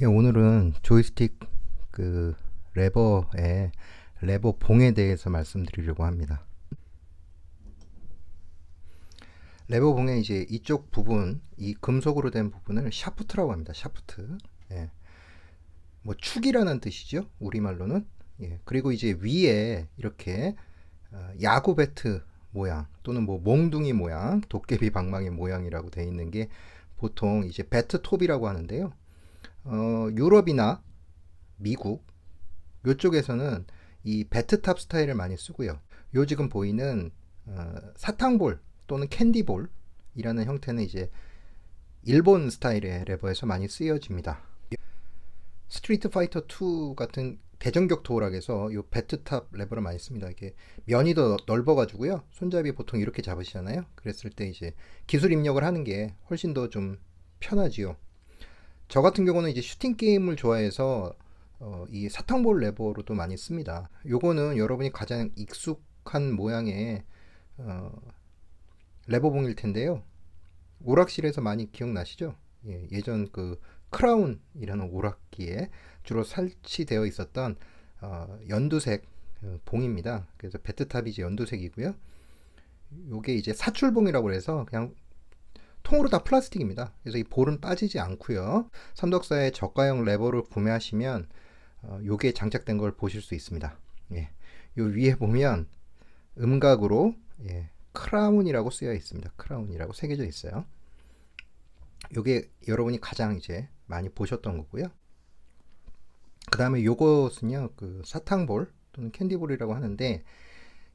예, 오늘은 조이스틱 그 레버의 레버 봉에 대해서 말씀드리려고 합니다. 레버 봉의 이제 이쪽 부분, 이 금속으로 된 부분을 샤프트라고 합니다. 샤프트. 예, 뭐 축이라는 뜻이죠. 우리말로는. 예, 그리고 이제 위에 이렇게 야구 배트 모양 또는 뭐 몽둥이 모양, 도깨비 방망이 모양이라고 되어 있는 게 보통 이제 배트 톱이라고 하는데요. 유럽이나 미국 이쪽에서는 이 배트탑 스타일을 많이 쓰고요. 요 지금 보이는 사탕볼 또는 캔디볼이라는 형태는 이제 일본 스타일의 레버에서 많이 쓰여집니다. 스트리트 파이터 2 같은 대전격 도어락에서 이 배트탑 레버를 많이 씁니다. 이게 면이 더 넓어가지고요. 손잡이 보통 이렇게 잡으시잖아요. 그랬을 때 이제 기술 입력을 하는 게 훨씬 더 좀 편하지요. 저 같은 경우는 이제 슈팅 게임을 좋아해서 이 사탕볼 레버로도 많이 씁니다. 요거는 여러분이 가장 익숙한 모양의 어, 레버봉일 텐데요. 오락실에서 많이 기억나시죠? 예, 예전 그 크라운이라는 오락기에 주로 설치되어 있었던 연두색 봉입니다. 그래서 배트탑이 이제 연두색이고요. 요게 이제 사출봉이라고 해서 그냥 통으로 다 플라스틱입니다. 그래서 이 볼은 빠지지 않고요. 삼덕사의 저가형 레버를 구매하시면 요게 장착된 걸 보실 수 있습니다. 예. 요 위에 보면 음각으로 크라운이라고 쓰여 있습니다. 크라운이라고 새겨져 있어요. 요게 여러분이 가장 이제 많이 보셨던 거고요. 그 다음에 요것은요, 그 사탕볼 또는 캔디볼이라고 하는데,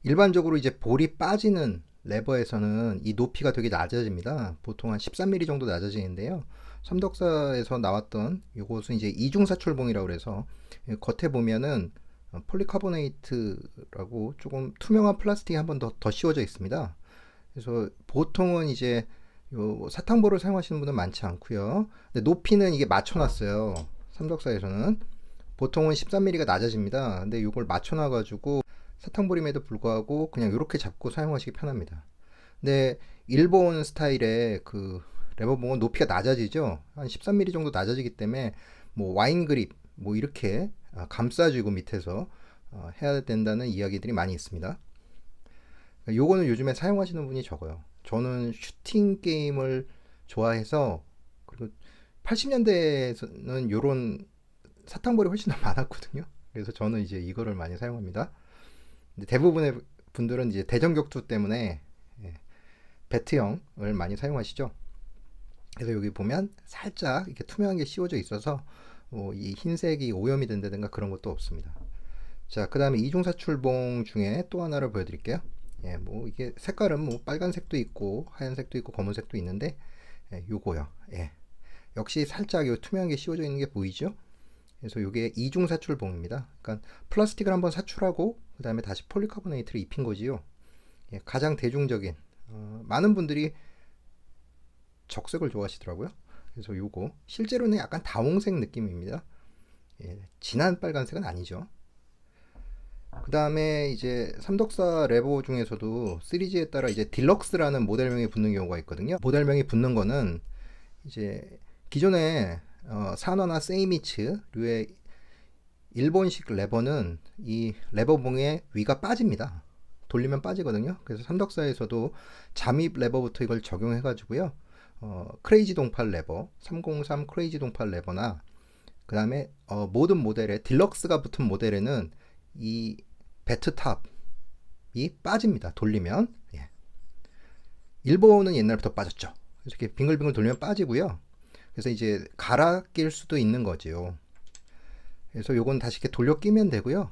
일반적으로 이제 볼이 빠지는 레버에서는 이 높이가 되게 낮아집니다. 보통 한 13mm 정도 낮아지는데요. 삼덕사에서 나왔던 이것은 이제 이중사출봉이라고 그래서 겉에 보면은 폴리카보네이트라고 조금 투명한 플라스틱이 한 번 더 씌워져 있습니다. 그래서 보통은 이제 요 사탕볼을 사용하시는 분은 많지 않고요. 근데 높이는 이게 맞춰놨어요. 삼덕사에서는 보통은 13mm가 낮아집니다. 근데 이걸 맞춰놔가지고 사탕볼임에도 불구하고 그냥 이렇게 잡고 사용하시기 편합니다. 근데 일본 스타일의 그 레버봉은 높이가 낮아지죠. 한 13mm 정도 낮아지기 때문에 뭐 와인 그립 뭐 이렇게 감싸주고 밑에서 해야 된다는 이야기들이 많이 있습니다. 요거는 요즘에 사용하시는 분이 적어요. 저는 슈팅 게임을 좋아해서, 그리고 80년대에는 요런 사탕볼이 훨씬 더 많았거든요. 그래서 저는 이제 이거를 많이 사용합니다. 대부분의 분들은 이제 대전격투 때문에 배트형을 많이 사용하시죠. 그래서 여기 보면 살짝 이렇게 투명한 게 씌워져 있어서 이 흰색이 오염이 된다든가 그런 것도 없습니다. 자, 그 다음에 이중사출봉 중에 또 하나를 보여드릴게요. 예, 뭐 이게 색깔은 뭐 빨간색도 있고 하얀색도 있고 검은색도 있는데 요거요. 예. 역시 살짝 요 투명한 게 씌워져 있는 게 보이죠? 그래서 이게 이중 사출봉입니다. 그러니까 플라스틱을 한번 사출하고 그 다음에 다시 폴리카보네이트를 입힌 거지요. 예, 가장 대중적인 많은 분들이 적색을 좋아하시더라고요. 그래서 요거 실제로는 약간 다홍색 느낌입니다. 예, 진한 빨간색은 아니죠. 그 다음에 이제 삼덕사 레버 중에서도 시리즈에 따라 이제 딜럭스라는 모델명이 붙는 경우가 있거든요. 모델명이 붙는 거는 이제 기존에 사너나 세이미츠류의 일본식 레버는 이 레버봉의 위가 빠집니다. 돌리면 빠지거든요. 그래서 삼덕사에서도 잠입 레버부터 이걸 적용해 가지고요. 크레이지 동팔 레버, 303 크레이지 동팔 레버나 그 다음에 모든 모델에 딜럭스가 붙은 모델에는 이 배트탑이 빠집니다. 돌리면. 예. 일본은 옛날부터 빠졌죠. 이렇게 빙글빙글 돌리면 빠지고요. 그래서 이제 갈아 낄 수도 있는 거죠. 그래서 요건 다시 이렇게 돌려 끼면 되고요.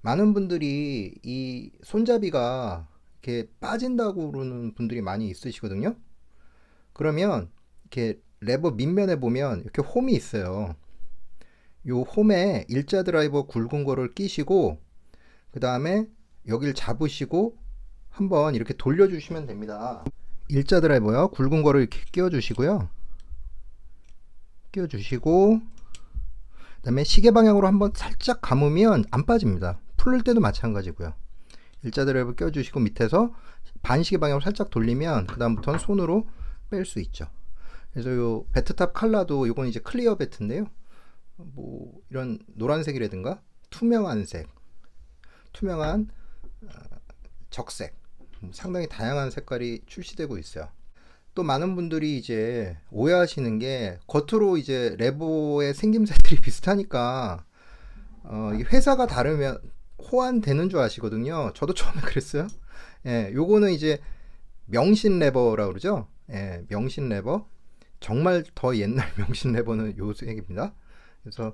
많은 분들이 이 손잡이가 이렇게 빠진다고 그러는 분들이 많이 있으시거든요. 그러면 이렇게 레버 밑면에 보면 이렇게 홈이 있어요. 요 홈에 일자 드라이버 굵은 거를 끼시고 그 다음에 여기를 잡으시고 한번 이렇게 돌려주시면 됩니다. 일자 드라이버요. 굵은 거를 이렇게 끼워주시고요. 끼워주시고 그 다음에 시계 방향으로 한번 살짝 감으면 안 빠집니다. 풀릴 때도 마찬가지고요. 일자 드라이버 껴주시고 밑에서 반시계 방향으로 살짝 돌리면 그 다음부터는 손으로 뺄 수 있죠. 그래서 요 배트탑 칼라도 이건 이제 클리어 배트인데요. 뭐 이런 노란색이라든가 투명한 색, 투명한 적색, 상당히 다양한 색깔이 출시되고 있어요. 또 많은 분들이 이제 오해하시는 게 겉으로 이제 레버의 생김새들이 비슷하니까 이 회사가 다르면 호환되는 줄 아시거든요. 저도 처음에 그랬어요. 예, 요거는 이제 명신 레버라고 그러죠. 예, 명신 레버. 정말 더 옛날 명신 레버는 요 색입니다. 그래서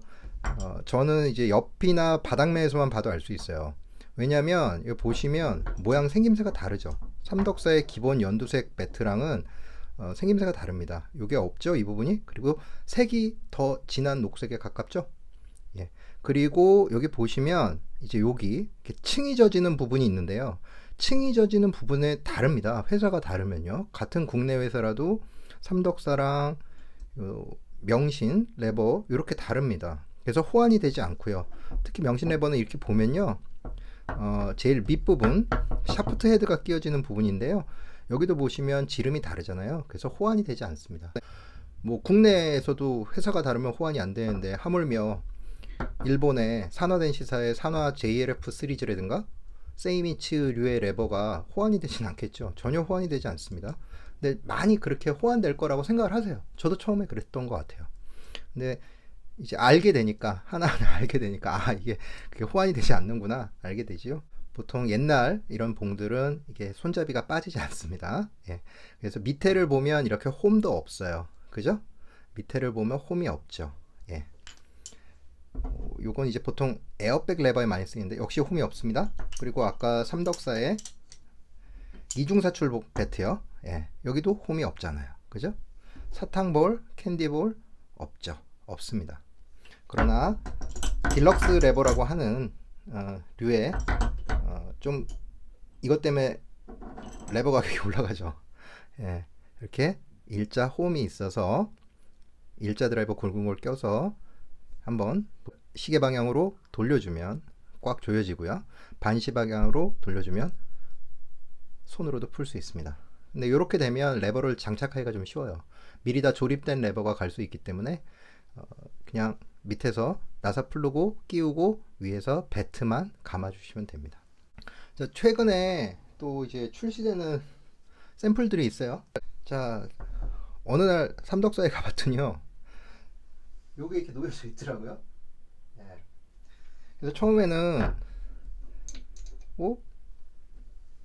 저는 이제 옆이나 바닥면에서만 봐도 알 수 있어요. 왜냐면 이거 보시면 모양 생김새가 다르죠. 삼덕사의 기본 연두색 배트랑은 생김새가 다릅니다. 이게 없죠, 이 부분이. 그리고 색이 더 진한 녹색에 가깝죠. 예. 그리고 여기 보시면 이제 여기 이렇게 층이 져지는 부분이 있는데요. 층이 져지는 부분에 다릅니다. 회사가 다르면요. 같은 국내 회사라도 삼덕사랑 명신 레버 이렇게 다릅니다. 그래서 호환이 되지 않고요. 특히 명신 레버는 이렇게 보면요. 제일 밑부분 샤프트 헤드가 끼워지는 부분인데요. 여기도 보시면 지름이 다르잖아요. 그래서 호환이 되지 않습니다. 뭐 국내에서도 회사가 다르면 호환이 안 되는데 하물며 일본의 산화 덴시사의 산화 JLF 시리즈라든가 세이미츠류의 레버가 호환이 되진 않겠죠. 전혀 호환이 되지 않습니다. 근데 많이 그렇게 호환될 거라고 생각을 하세요. 저도 처음에 그랬던 것 같아요. 근데 이제 알게 되니까 하나하나 알게 되니까 이게 그게 호환이 되지 않는구나 알게 되지요. 보통 옛날 이런 봉들은 이게 손잡이가 빠지지 않습니다. 예. 그래서 밑에를 보면 이렇게 홈도 없어요. 그죠? 밑에를 보면 홈이 없죠. 예. 요건 이제 보통 에어백 레버에 많이 쓰이는데 역시 홈이 없습니다. 그리고 아까 삼덕사의 이중사출 배트요. 예. 여기도 홈이 없잖아요. 그죠? 사탕볼, 캔디볼 없죠. 없습니다. 그러나 딜럭스 레버라고 하는 류의 좀 이것 때문에 레버 가격이 올라가죠. 예, 이렇게 일자 홈이 있어서 일자 드라이버 굵은 걸 껴서 한번 시계 방향으로 돌려주면 꽉 조여지고요. 반시 방향으로 돌려주면 손으로도 풀 수 있습니다. 근데 이렇게 되면 레버를 장착하기가 좀 쉬워요. 미리 다 조립된 레버가 갈 수 있기 때문에 그냥 밑에서 나사 풀르고 끼우고 위에서 배트만 감아주시면 됩니다. 자, 최근에 또 이제 출시되는 샘플들이 있어요. 자, 어느 날 삼덕사에 가봤더니요, 요게 이렇게 놓여져 있더라고요. 네. 그래서 처음에는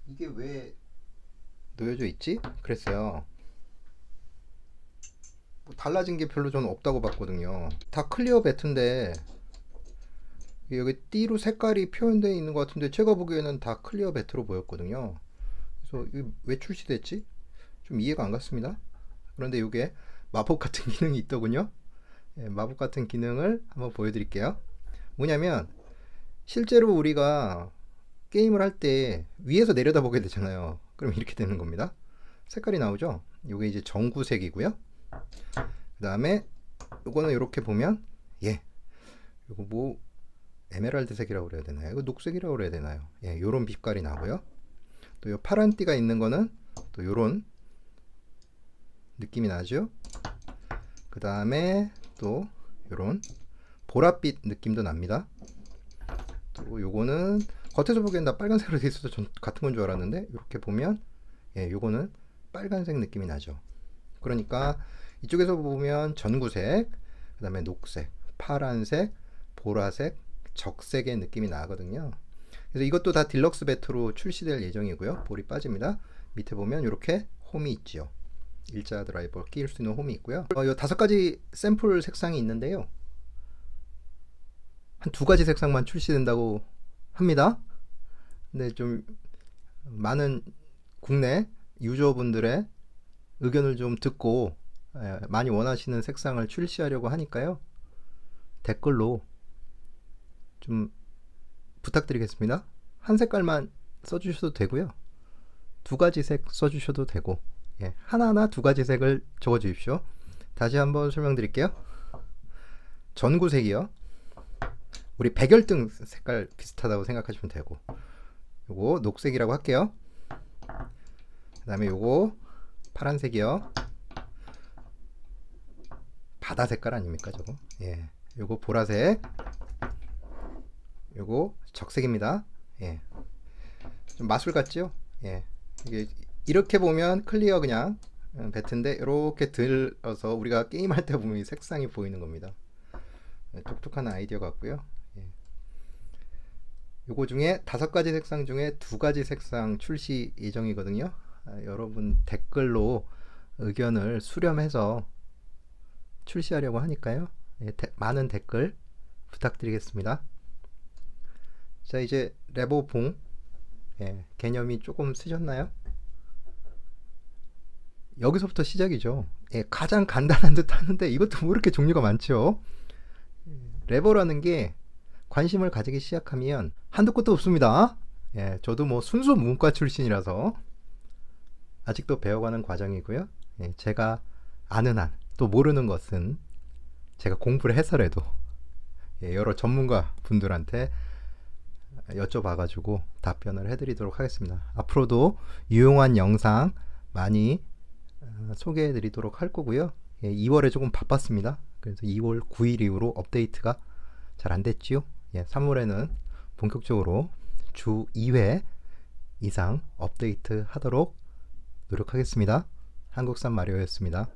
이게 왜 놓여져 있지? 그랬어요. 뭐 달라진 게 별로 저는 없다고 봤거든요. 다 클리어 배트인데 여기 띠로 색깔이 표현되어 있는 것 같은데 제가 보기에는 다 클리어 배트로 보였거든요. 그래서 이게 왜 출시됐지? 좀 이해가 안 갔습니다. 그런데 이게 마법 같은 기능이 있더군요. 예, 마법 같은 기능을 한번 보여드릴게요. 뭐냐면 실제로 우리가 게임을 할 때 위에서 내려다 보게 되잖아요. 그럼 이렇게 되는 겁니다. 색깔이 나오죠? 이게 이제 전구색이고요. 그 다음에 이거는 이렇게 보면 이거 뭐 에메랄드 색이라고 그래야 되나요? 이거 녹색이라고 그래야 되나요? 예, 요런 빛깔이 나고요. 또 요 파란 띠가 있는 거는 또 요런 느낌이 나죠. 그 다음에 또 요런 보랏빛 느낌도 납니다. 또 요거는 겉에서 보기엔 다 빨간색으로 되어 있어서 전 같은 건 줄 알았는데 이렇게 보면 요거는 빨간색 느낌이 나죠. 그러니까 이쪽에서 보면 전구색, 그 다음에 녹색, 파란색, 보라색, 적색의 느낌이 나거든요. 그래서 이것도 다 딜럭스 배트로 출시될 예정이고요. 볼이 빠집니다. 밑에 보면 이렇게 홈이 있죠. 일자 드라이버 끼울 수 있는 홈이 있고요. 이 5가지 샘플 색상이 있는데요. 한 2가지 색상만 출시된다고 합니다. 근데 좀 많은 국내 유저분들의 의견을 좀 듣고 많이 원하시는 색상을 출시하려고 하니까요. 댓글로 좀 부탁드리겠습니다. 한 색깔만 써주셔도 되고요. 2가지 색 써주셔도 되고 하나하나 2가지 색을 적어 주십시오. 다시 한번 설명드릴게요. 전구색이요. 우리 백열등 색깔 비슷하다고 생각하시면 되고, 요거 녹색이라고 할게요. 그 다음에 요거 파란색이요. 바다 색깔 아닙니까 저거? 요거 보라색, 요거 적색입니다. 예. 좀 마술 같죠? 예. 이게 이렇게 보면 클리어 그냥 배트인데 이렇게 들어서 우리가 게임할 때 보면 이 색상이 보이는 겁니다. 예, 독특한 아이디어 같고요. 예. 요거 중에 5가지 색상 중에 2가지 색상 출시 예정이거든요. 여러분 댓글로 의견을 수렴해서 출시하려고 하니까요. 예, 많은 댓글 부탁드리겠습니다. 자, 이제 레버봉, 예, 개념이 조금 쓰셨나요? 여기서부터 시작이죠. 예, 가장 간단한 듯 하는데 이것도 뭐 이렇게 종류가 많죠. 레버라는 게 관심을 가지기 시작하면 한도 끝도 없습니다. 예, 저도 뭐 순수 문과 출신이라서 아직도 배워가는 과정이고요. 예, 제가 아는 한, 또 모르는 것은 제가 공부를 해서라도 예, 여러 전문가 분들한테 여쭤봐가지고 답변을 해드리도록 하겠습니다. 앞으로도 유용한 영상 많이 소개해드리도록 할 거고요. 예, 2월에 조금 바빴습니다. 그래서 2월 9일 이후로 업데이트가 잘 안 됐지요. 예, 3월에는 본격적으로 주 2회 이상 업데이트 하도록 노력하겠습니다. 한국산 마리오였습니다.